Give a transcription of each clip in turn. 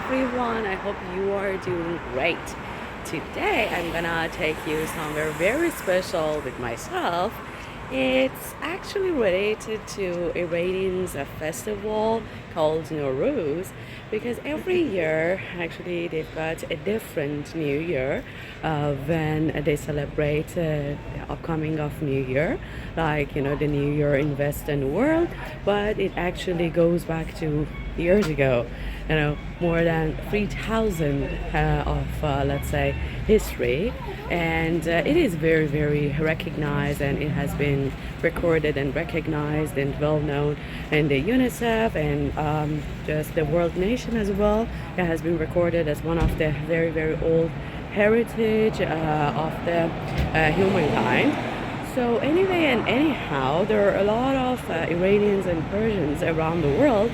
everyone. I hope you are doing great. Today I'm gonna take you somewhere very special with myself. It's actually related to Iranians a festival called Nowruz because every year actually they've got a different New Year when they celebrate the upcoming of New Year, like the New Year in Western world, but it actually goes back to years ago, more than 3,000 of, let's say, history. And it is very, very recognized, and it has been recorded and recognized and well known in the UNICEF and just the world nation as well. It has been recorded as one of the very, very old heritage of the humankind. So anyway and anyhow, there are a lot of Iranians and Persians around the world.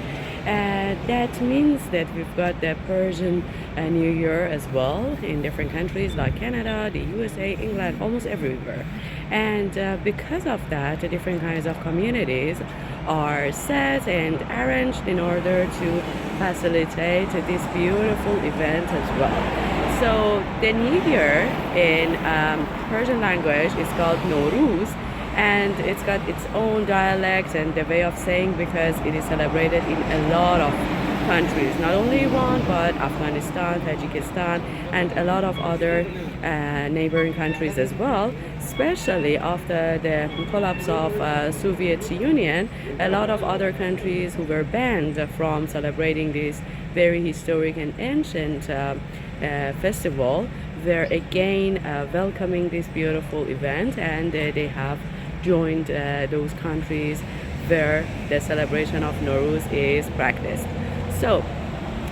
That means that we've got the Persian New Year as well in different countries like Canada, the USA, England, almost everywhere. And because of that, the different kinds of communities are set and arranged in order to facilitate this beautiful event as well. So the New Year in Persian language is called Nowruz, and it's got its own dialect and the way of saying because it is celebrated in a lot of countries, not only Iran but Afghanistan, Tajikistan, and a lot of other neighboring countries as well. Especially after the collapse of Soviet Union, a lot of other countries who were banned from celebrating this very historic and ancient festival were again welcoming this beautiful event, and they have joined those countries where the celebration of Nowruz is practiced. So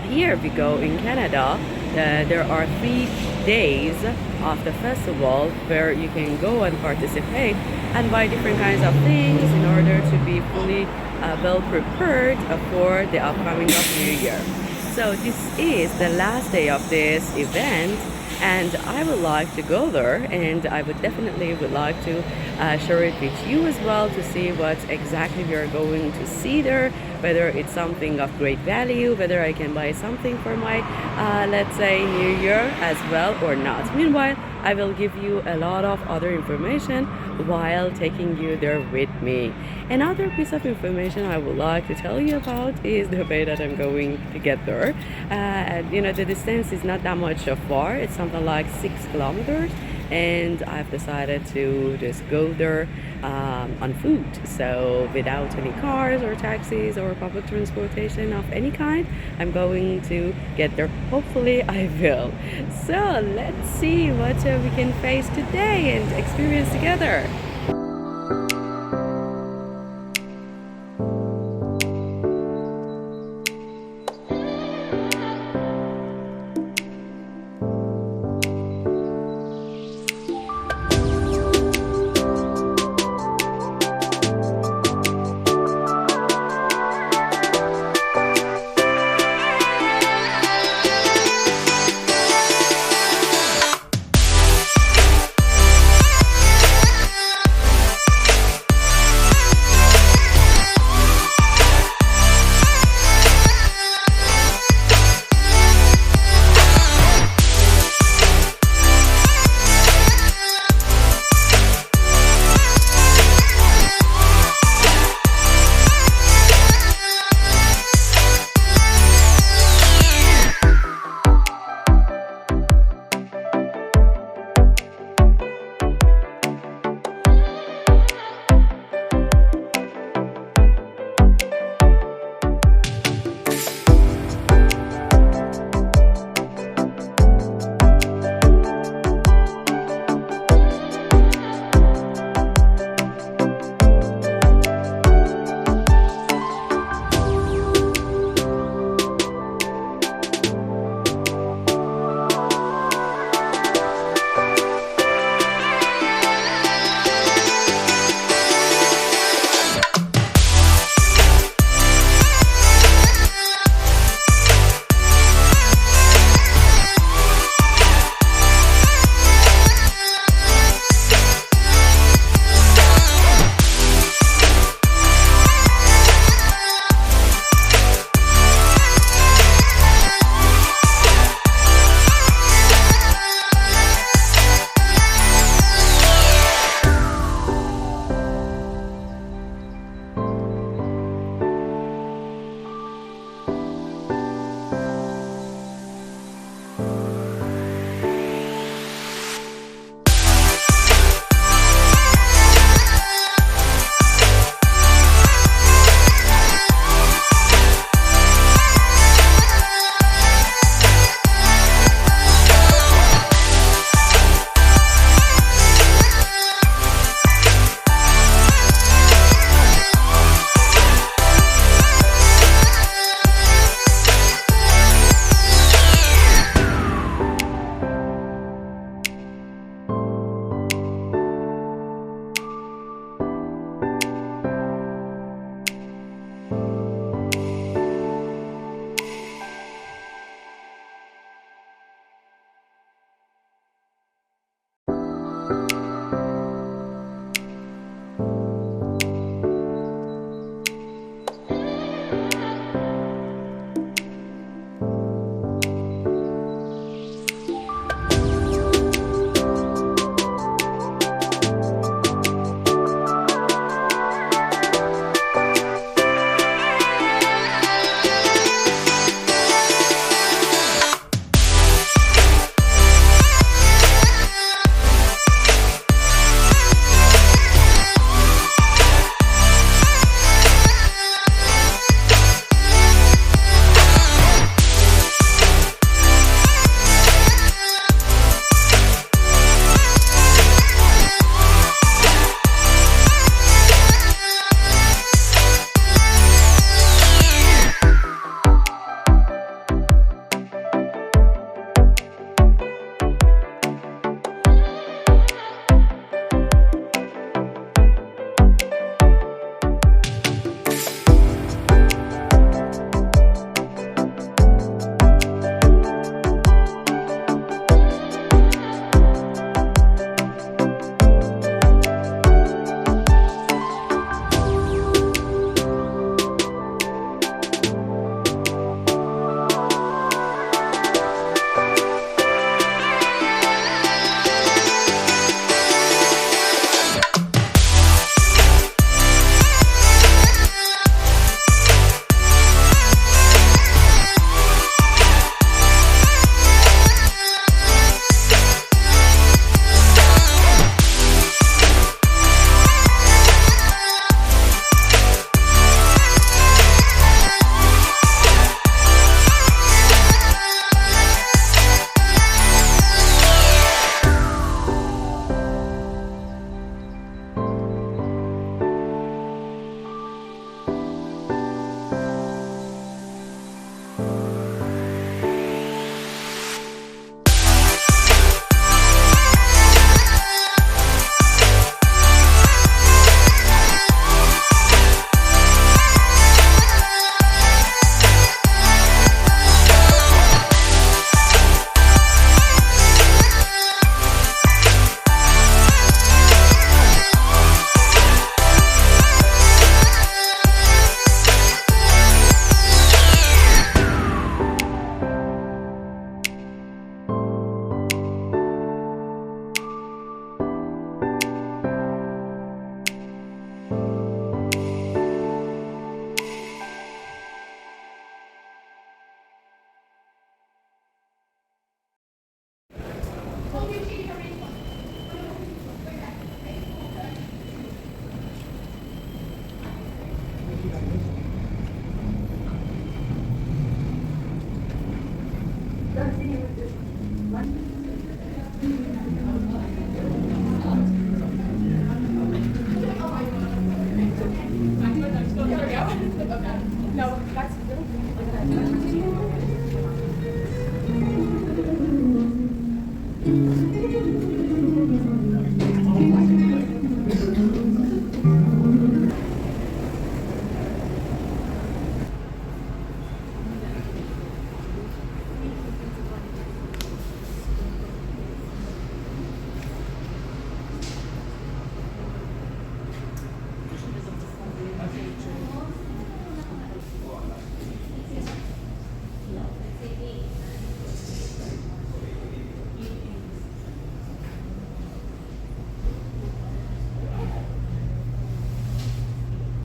here we go in Canada. There are 3 days of the festival where you can go and participate and buy different kinds of things in order to be fully well prepared for the upcoming of New Year. So this is the last day of this event, and I would like to go there, and I would definitely like to share it with you as well to see what exactly we are going to see there, whether it's something of great value, whether I can buy something for my let's say New Year as well or not. Meanwhile, I will give you a lot of other information while taking you there with me. Another piece of information I would like to tell you about is the way that I'm going to get there. The distance is not that much far. It's something like 6 kilometers, and I've decided to just go there on foot, so without any cars or taxis or public transportation of any kind. I'm going to get there. Hopefully I will. So let's see what we can face today and experience together.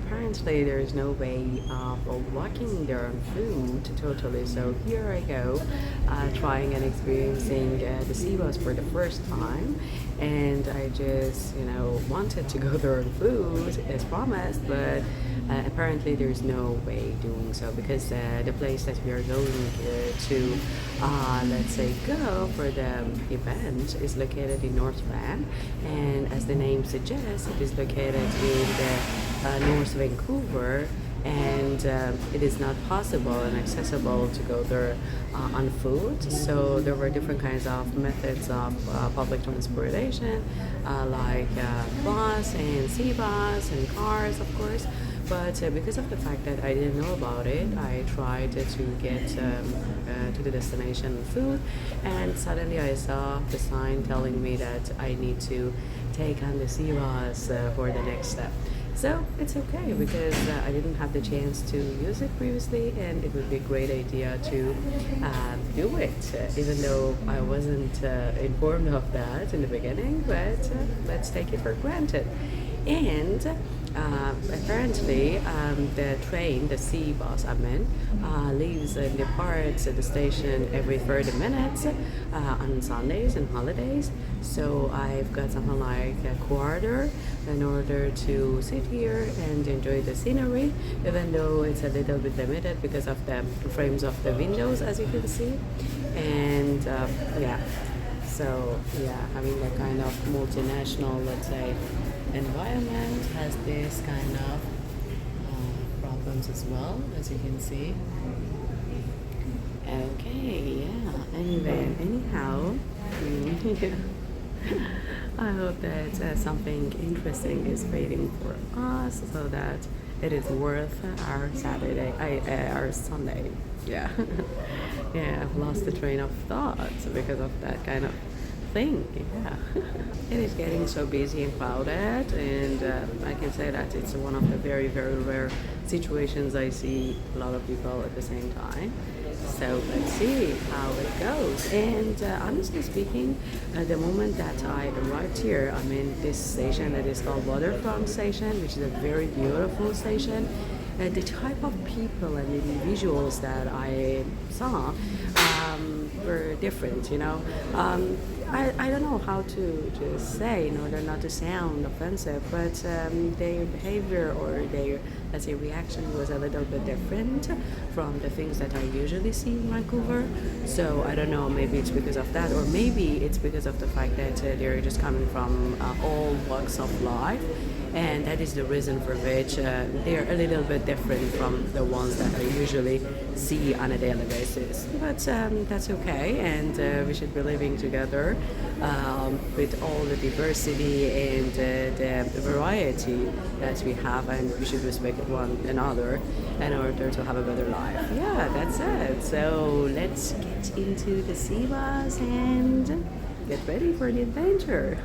Apparently there is no way of walking their own food totally, so here I go, trying and experiencing the sea bass for the first time, and I just wanted to go their own food as promised, but apparently there's no way doing so, because the place that we are going to let's say go for the event is located in North Van, and as the name suggests, it is located in the North Vancouver, and it is not possible and accessible to go there on foot. So there were different kinds of methods of public transportation, like bus and sea bus and cars, of course. But because of the fact that I didn't know about it, I tried to get to the destination food, and suddenly I saw the sign telling me that I need to take on the sea bus for the next step. So it's okay, because I didn't have the chance to use it previously, and it would be a great idea to do it, even though I wasn't informed of that in the beginning, but let's take it for granted. And apparently the train, the sea bus leaves and departs at the station every 30 minutes on Sundays and holidays. So I've got something like a quarter in order to sit here and enjoy the scenery, even though it's a little bit limited because of the frames of the windows, as you can see. And yeah, so yeah, having that kind of multinational, let's say, environment has this kind of problems as well, as you can see. Okay, yeah. Anyway, anyhow, I hope that something interesting is waiting for us, so that it is worth our our Sunday. Yeah, yeah. I've lost the train of thought because of that kind of thing. Yeah, it is getting so busy and crowded, and I can say that it's one of the very, very rare situations I see a lot of people at the same time. So let's see how it goes. And honestly speaking, the moment that I arrived here, I'm in this station that is called Waterfront Station, which is a very beautiful station. The type of people and individuals that I saw were different, I don't know how to say in order not to sound offensive, but their behavior or their, let's say, reaction was a little bit different from the things that I usually see in Vancouver. So I don't know, maybe it's because of that, or maybe it's because of the fact that they're just coming from all walks of life, and that is the reason for which they're a little bit different from the ones that I usually see on a daily basis. But that's okay, and we should be living together with all the diversity and the variety that we have, and we should respect one another in order to have a better life. Yeah, that's it. So let's get into the sea bus and get ready for the adventure.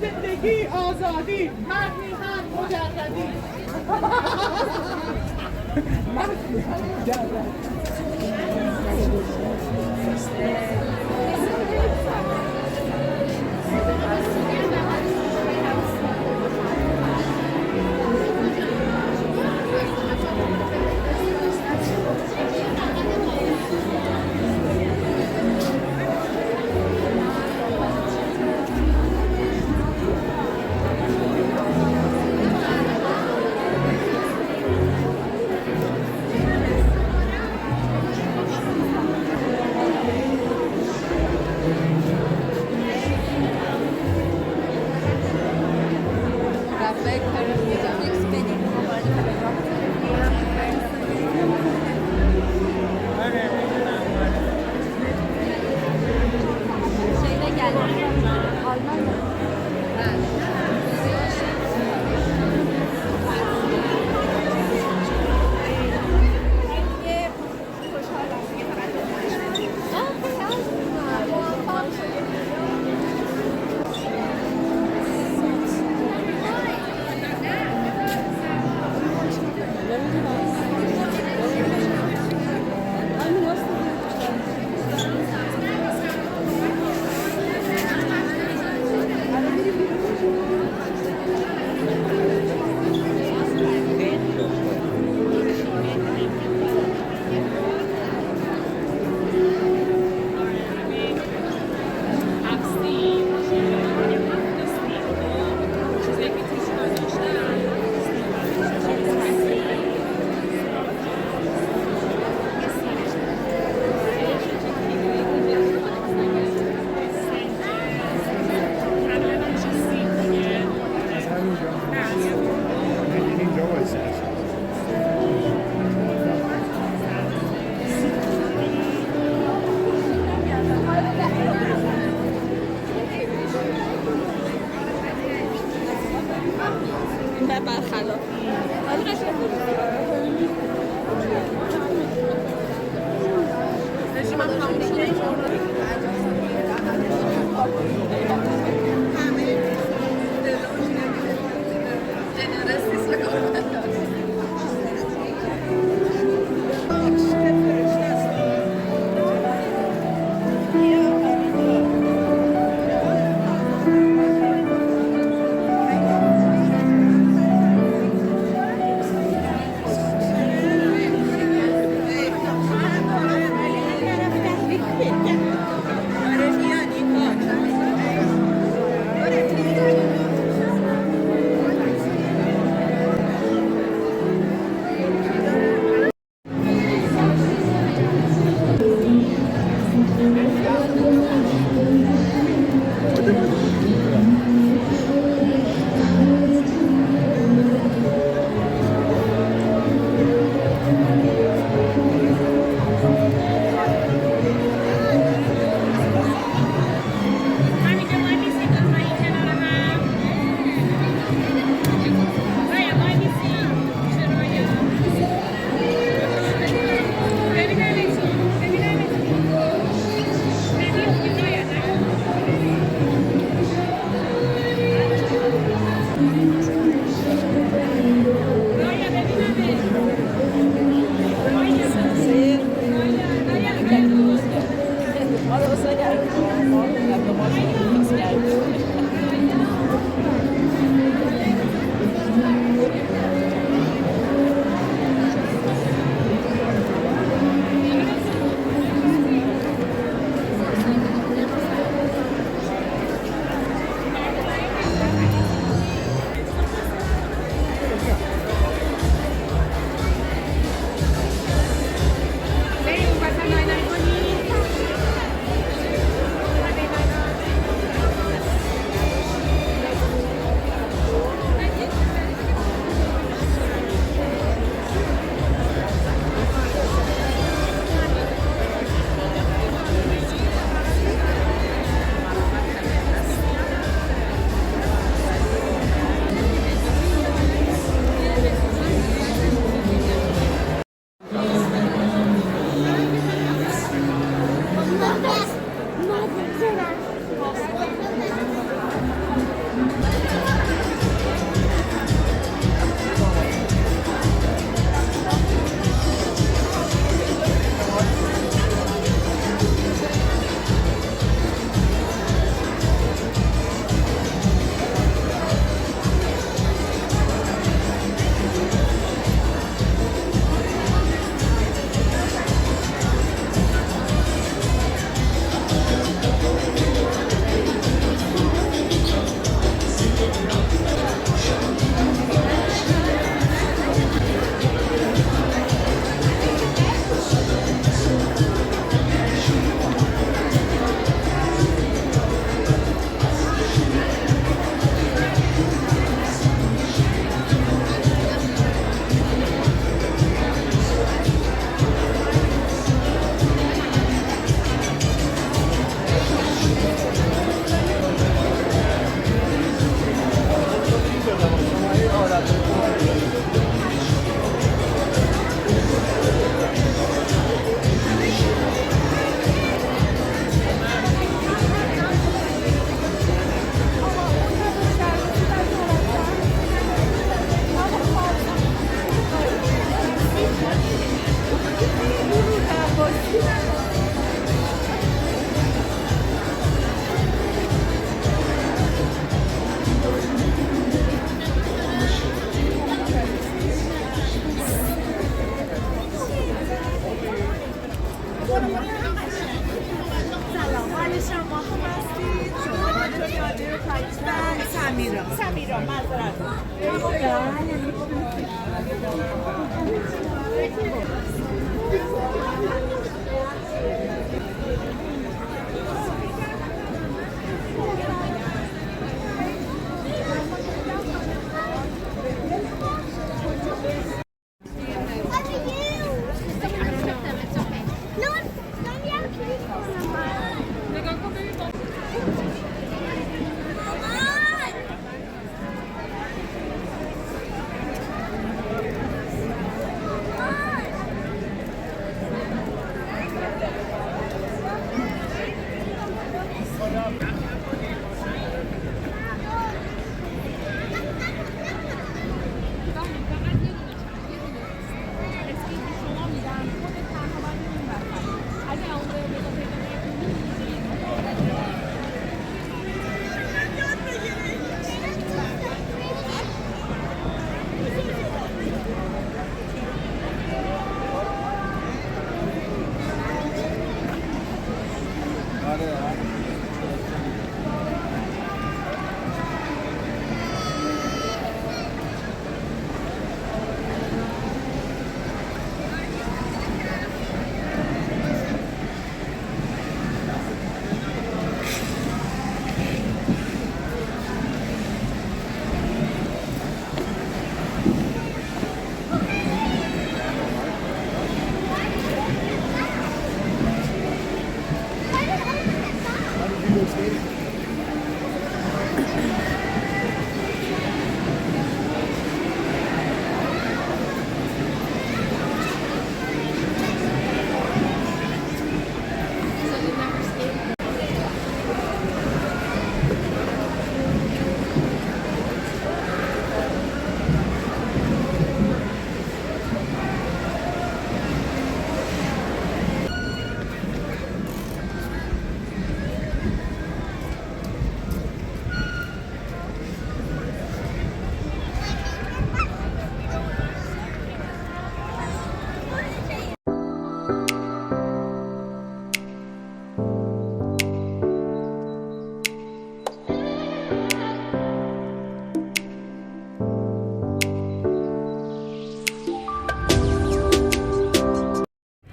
زندگی آزادی من میهم مجردی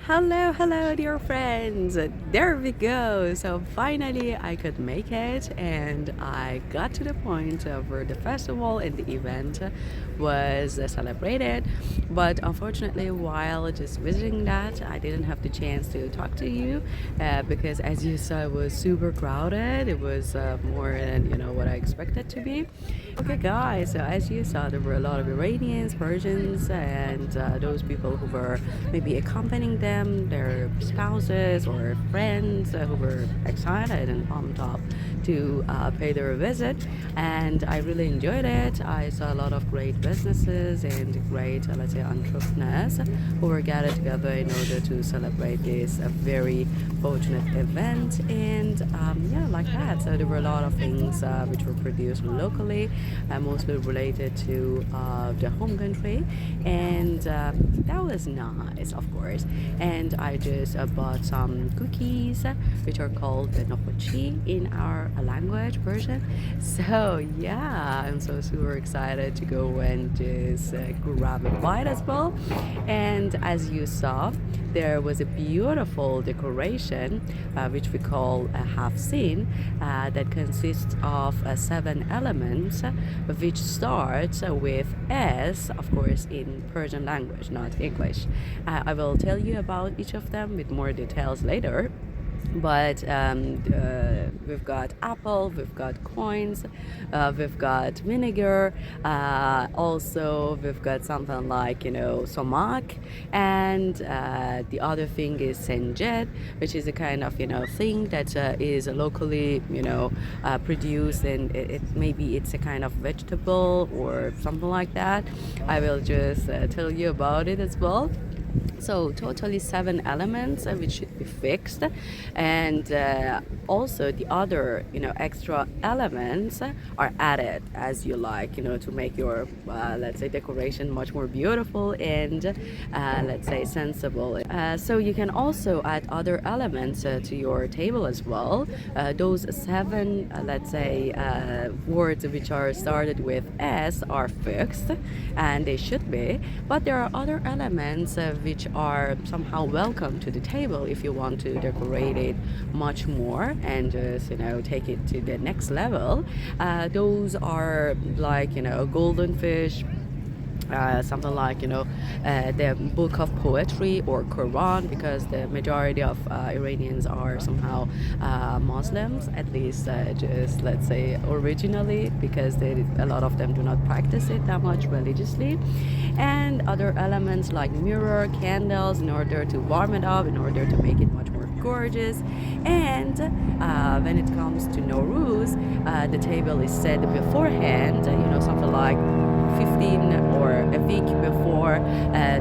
Hello, hello, dear friends. There we go. So finally, I could make it, and I got to the point where the festival and the event was celebrated. But unfortunately, while just visiting that, I didn't have the chance to talk to you because, as you saw, it was super crowded. It was more than what I expected to be. Okay, guys. So as you saw, there were a lot of Iranians, Persians, and those people who were maybe accompanying them, their spouses or friends who were excited and pumped up to pay their visit. And I really enjoyed it. I saw a lot of great businesses and great, let's say, entrepreneurs who were gathered together in order to celebrate this very fortunate event. And yeah, like that. So there were a lot of things which were produced locally, mostly related to the home country, and that was nice, of course. And I just bought some cookies which are called Nowruz in our language, Persian. So yeah, I'm so super excited to go and just grab a bite as well. And as you saw, there was a beautiful decoration which we call a half scene that consists of 7 elements, which starts with S, of course, in Persian language, not English. I will tell you about each of them with more details later. But we've got apple, we've got coins, we've got vinegar, also we've got something like somak, and the other thing is senjet, which is a kind of thing that is locally produced, and maybe it's a kind of vegetable or something like that. I will just tell you about it as well. So totally 7 elements which should be fixed, and also the other extra elements are added as you like, to make your let's say decoration much more beautiful and let's say sensible. So you can also add other elements to your table as well. Those 7 let's say words which are started with S are fixed, and they should be, but there are other elements which are somehow welcome to the table if you want to decorate it much more and just take it to the next level. Those are like golden fish, something like the book of poetry or Quran, because the majority of Iranians are somehow Muslims, at least just let's say originally, because a lot of them do not practice it that much religiously. And other elements like mirror, candles, in order to warm it up, in order to make it much more gorgeous. And when it comes to Nowruz, the table is set beforehand, something like 15 or a week before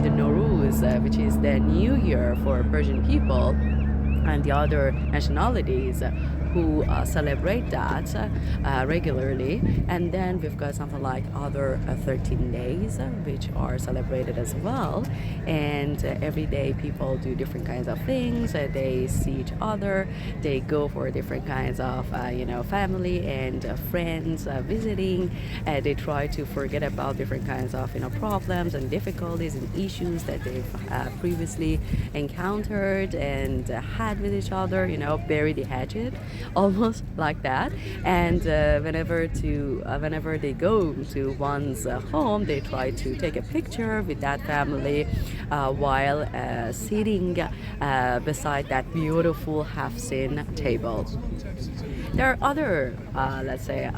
the Nowruz, which is the New Year for Persian people and the other nationalities who celebrate that regularly. And then we've got something like other 13 days which are celebrated as well, and every day people do different kinds of things. They see each other, they go for different kinds of family and friends visiting. They try to forget about different kinds of problems and difficulties and issues that they've previously encountered and had with each other, bury the hatchet. almost like that. And whenever they go to one's home, they try to take a picture with that family while sitting beside that beautiful half-seen table. There are other, let's say,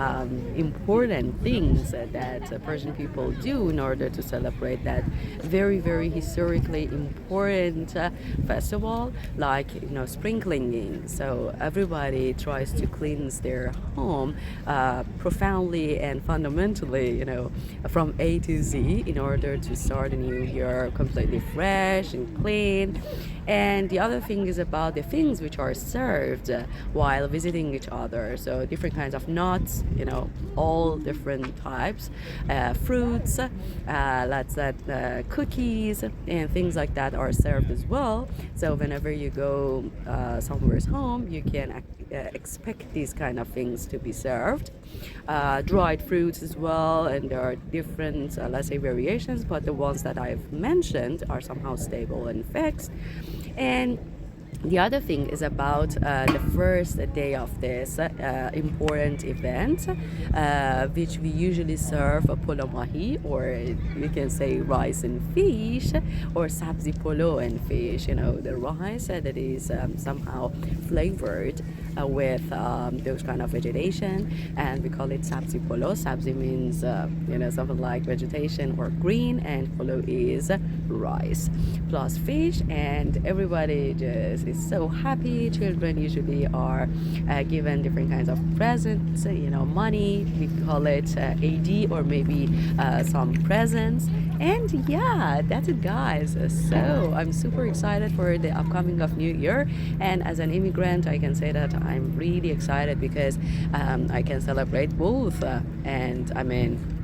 important things that Persian people do in order to celebrate that very, very historically important festival, like sprinkling. So everybody tries to cleanse their home profoundly and fundamentally, from A to Z, in order to start a new year completely fresh and clean. And the other thing is about the things which are served while visiting each other. So different kinds of nuts, all different types, fruits, cookies, and things like that are served as well. So whenever you go somewhere's home, you can expect these kind of things to be served. Dried fruits as well, and there are different, let's say, variations, but the ones that I've mentioned are somehow stable and fixed. And the other thing is about the first day of this important event, which we usually serve polo mahi, or we can say rice and fish, or sabzi polo and fish. The rice that is somehow flavored with those kind of vegetation, and we call it sabzi polo. Sabzi means something like vegetation or green, and polo is rice plus fish, and everybody just is so happy. Children usually are given different kinds of presents, money, we call it AD, or maybe some presents. And yeah, that's it, guys. So I'm super excited for the upcoming of New Year, and as an immigrant I can say that I'm really excited because I can celebrate both, and I mean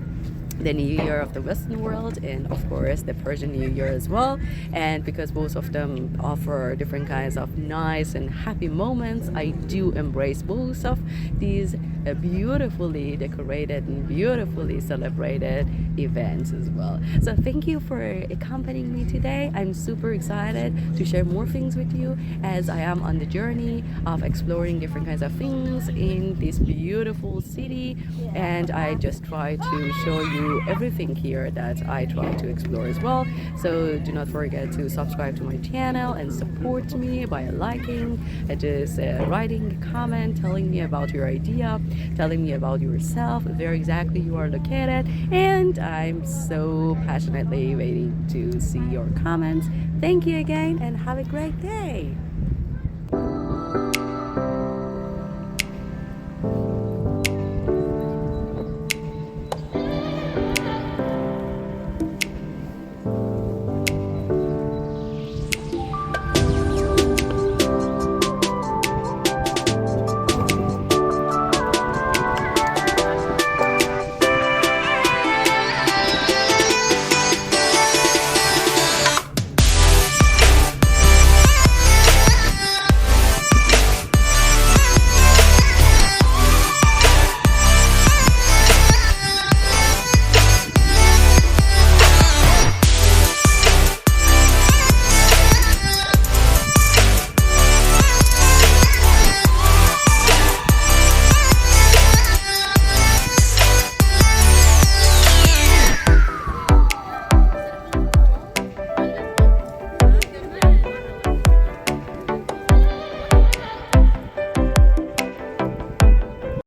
the New Year of the Western world, and of course the Persian New Year as well. And because both of them offer different kinds of nice and happy moments, I do embrace both of these beautifully decorated and beautifully celebrated events as well. So thank you for accompanying me today. I'm super excited to share more things with you as I am on the journey of exploring different kinds of things in this beautiful city, and I just try to show you everything here that I try to explore as well. So do not forget to subscribe to my channel and support me by liking, just writing a comment, telling me about your idea, telling me about yourself, where exactly you are located, and I'm so passionately waiting to see your comments. Thank you again, and have a great day.